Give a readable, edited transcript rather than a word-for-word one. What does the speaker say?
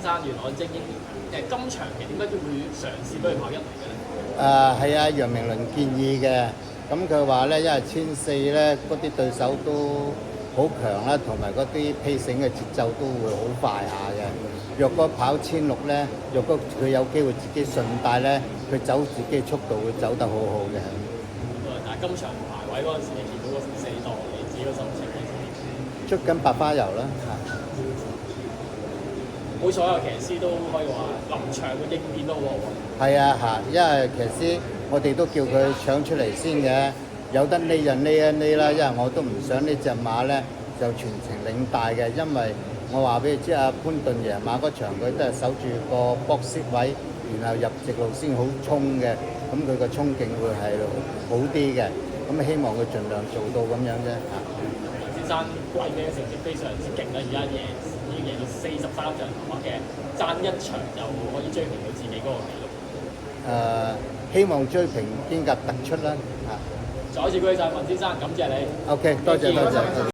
生原來精英今場其實點解都會嘗試俾佢跑1嚟嘅咧？係啊，楊明倫建議嘅。咁佢話咧，因為1400咧嗰啲對手都好強啦，同埋嗰啲 pacing 嘅節奏都會好快下嘅。若果跑1600咧，若果佢有機會自己順帶咧，佢走自己嘅速度會走得好好嘅。但係今場排位嗰陣時，你見到嗰4檔，你自己個心情係點？捉緊白花油啦嚇！好彩有騎師都可以話臨場嘅應變都好好啊！係啊嚇，因為騎師我哋都叫佢搶出嚟先嘅，有得呢就呢一呢啦，因為我都唔想呢隻馬咧就全程領帶嘅，因為我話俾你知阿潘頓贏馬嗰場佢都係守住個 box 位，然後入直路先好衝嘅，咁佢個衝勁會係好啲嘅，咁希望佢盡量做到咁樣啫嚇。先生季尾嘅成績非常之勁啦，而家已經贏到43場頭馬嘅，爭1場就可以追平到自己嗰個紀錄。希望追平邊甲突出啦嚇。再一次恭喜晒文先生，感謝你。OK，多謝多謝。